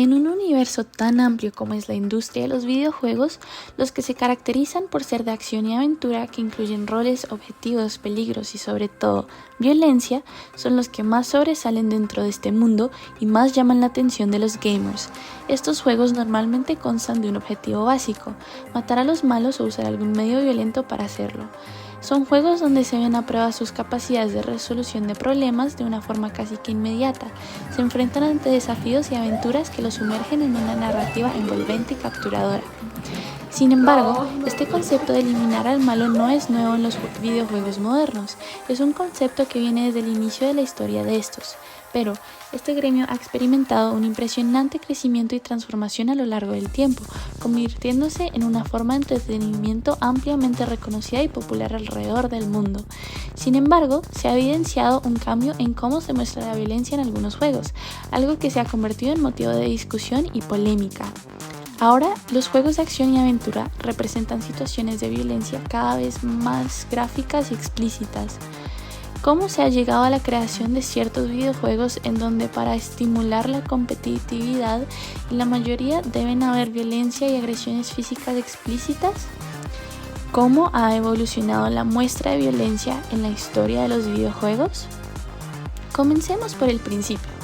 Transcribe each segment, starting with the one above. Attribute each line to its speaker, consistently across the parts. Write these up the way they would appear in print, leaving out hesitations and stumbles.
Speaker 1: En un universo tan amplio como es la industria de los videojuegos, los que se caracterizan por ser de acción y aventura, que incluyen roles, objetivos, peligros y sobre todo violencia, son los que más sobresalen dentro de este mundo y más llaman la atención de los gamers. Estos juegos normalmente constan de un objetivo básico: matar a los malos o usar algún medio violento para hacerlo. Son juegos donde se ven a prueba sus capacidades de resolución de problemas de una forma casi que inmediata. Se enfrentan ante desafíos y aventuras que los sumergen en una narrativa envolvente y capturadora. Sin embargo, este concepto de eliminar al malo no es nuevo en los videojuegos modernos, es un concepto que viene desde el inicio de la historia de estos. Pero este gremio ha experimentado un impresionante crecimiento y transformación a lo largo del tiempo, convirtiéndose en una forma de entretenimiento ampliamente reconocida y popular alrededor del mundo. Sin embargo, se ha evidenciado un cambio en cómo se muestra la violencia en algunos juegos, algo que se ha convertido en motivo de discusión y polémica. Ahora, los juegos de acción y aventura representan situaciones de violencia cada vez más gráficas y explícitas. ¿Cómo se ha llegado a la creación de ciertos videojuegos en donde para estimular la competitividad en la mayoría deben haber violencia y agresiones físicas explícitas? ¿Cómo ha evolucionado la muestra de violencia en la historia de los videojuegos? Comencemos por el principio.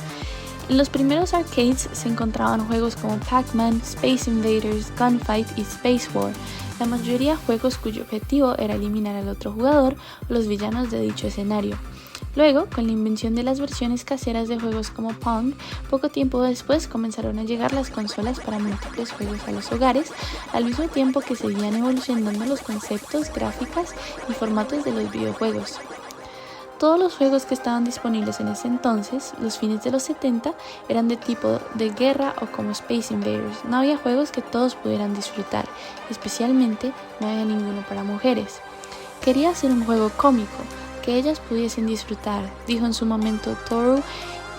Speaker 1: En los primeros arcades se encontraban juegos como Pac-Man, Space Invaders, Gunfight y Space War, la mayoría juegos cuyo objetivo era eliminar al otro jugador o los villanos de dicho escenario. Luego, con la invención de las versiones caseras de juegos como Pong, poco tiempo después comenzaron a llegar las consolas para múltiples juegos a los hogares, al mismo tiempo que seguían evolucionando los conceptos, gráficas y formatos de los videojuegos. Todos los juegos que estaban disponibles en ese entonces, los fines de los 70, eran de tipo de guerra o como Space Invaders. No había juegos que todos pudieran disfrutar, especialmente no había ninguno para mujeres. Quería hacer un juego cómico, que ellas pudiesen disfrutar, dijo en su momento Toru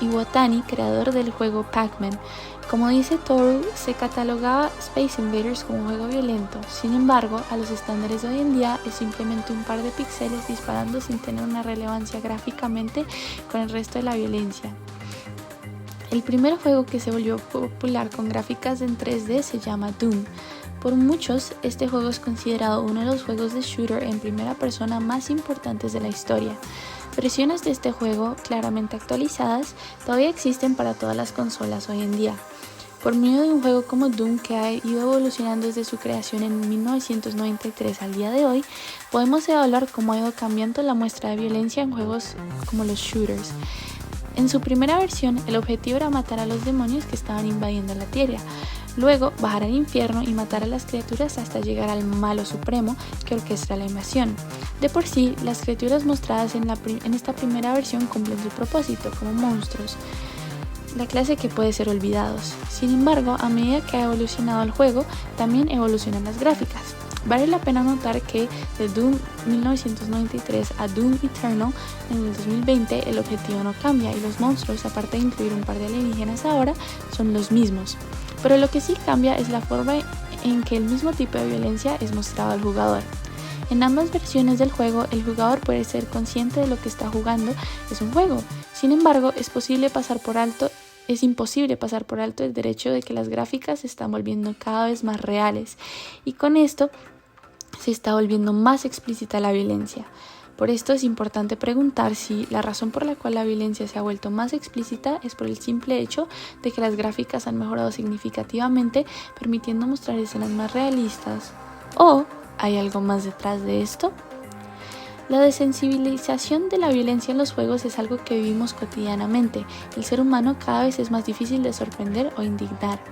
Speaker 1: Iwatani, creador del juego Pac-Man. Como dice Toru, se catalogaba Space Invaders como un juego violento. Sin embargo, a los estándares de hoy en día es simplemente un par de píxeles disparando sin tener una relevancia gráficamente con el resto de la violencia. El primer juego que se volvió popular con gráficas en 3D se llama Doom. Por muchos, este juego es considerado uno de los juegos de shooter en primera persona más importantes de la historia. Versiones de este juego, claramente actualizadas, todavía existen para todas las consolas hoy en día. Por medio de un juego como Doom, que ha ido evolucionando desde su creación en 1993 al día de hoy, podemos evaluar cómo ha ido cambiando la muestra de violencia en juegos como los shooters. En su primera versión, el objetivo era matar a los demonios que estaban invadiendo la Tierra, luego bajar al infierno y matar a las criaturas hasta llegar al malo supremo que orquesta la invasión. De por sí, las criaturas mostradas en esta primera versión cumplen su propósito como monstruos, la clase que puede ser olvidados. Sin embargo, a medida que ha evolucionado el juego, también evolucionan las gráficas. Vale la pena notar que de Doom 1993 a Doom Eternal en el 2020 el objetivo no cambia y los monstruos, aparte de incluir un par de alienígenas ahora, son los mismos. Pero lo que sí cambia es la forma en que el mismo tipo de violencia es mostrado al jugador. En ambas versiones del juego, el jugador puede ser consciente de lo que está jugando es un juego. Sin embargo, es imposible pasar por alto el derecho de que las gráficas se están volviendo cada vez más reales, y con esto se está volviendo más explícita la violencia. Por esto es importante preguntar si la razón por la cual la violencia se ha vuelto más explícita es por el simple hecho de que las gráficas han mejorado significativamente, permitiendo mostrar escenas más realistas, o ¿hay algo más detrás de esto? La desensibilización de la violencia en los juegos es algo que vivimos cotidianamente. El ser humano cada vez es más difícil de sorprender o indignar.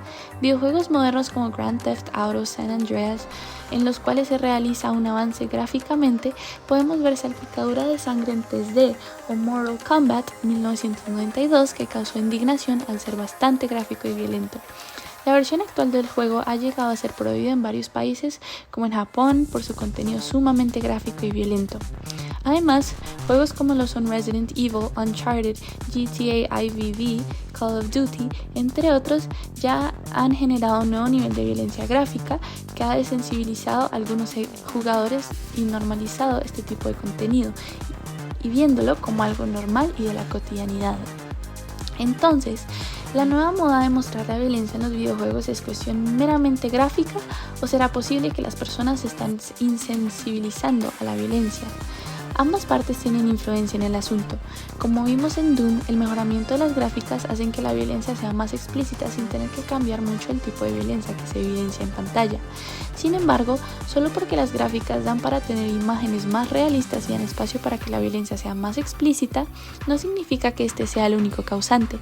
Speaker 1: Videojuegos modernos como Grand Theft Auto, San Andreas, en los cuales se realiza un avance gráficamente, podemos ver salpicadura de sangre en 3D, o Mortal Kombat 1992, que causó indignación al ser bastante gráfico y violento. La versión actual del juego ha llegado a ser prohibida en varios países, como en Japón, por su contenido sumamente gráfico y violento. Además, juegos como lo son Resident Evil, Uncharted, GTA IV, Call of Duty, entre otros, ya han generado un nuevo nivel de violencia gráfica que ha desensibilizado a algunos jugadores y normalizado este tipo de contenido, y viéndolo como algo normal y de la cotidianidad. Entonces, ¿La nueva moda de mostrar la violencia en los videojuegos es cuestión meramente gráfica o será posible que las personas se están insensibilizando a la violencia? Ambas partes tienen influencia en el asunto. Como vimos en Doom, el mejoramiento de las gráficas hacen que la violencia sea más explícita sin tener que cambiar mucho el tipo de violencia que se evidencia en pantalla. Sin embargo, solo porque las gráficas dan para tener imágenes más realistas y dan espacio para que la violencia sea más explícita, no significa que este sea el único causante.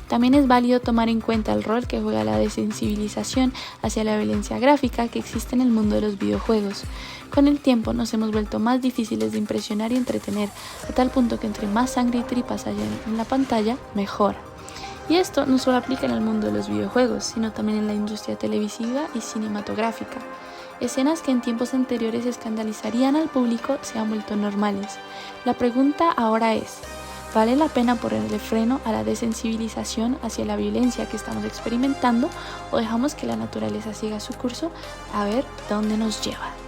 Speaker 1: También es válido tomar en cuenta el rol que juega la desensibilización hacia la violencia gráfica que existe en el mundo de los videojuegos. Con el tiempo nos hemos vuelto más difíciles de impresionar y entretener, a tal punto que entre más sangre y tripas haya en la pantalla, mejor. Y esto no solo aplica en el mundo de los videojuegos, sino también en la industria televisiva y cinematográfica. Escenas que en tiempos anteriores escandalizarían al público se han vuelto normales. La pregunta ahora es, ¿vale la pena ponerle freno a la desensibilización hacia la violencia que estamos experimentando o dejamos que la naturaleza siga su curso a ver dónde nos lleva?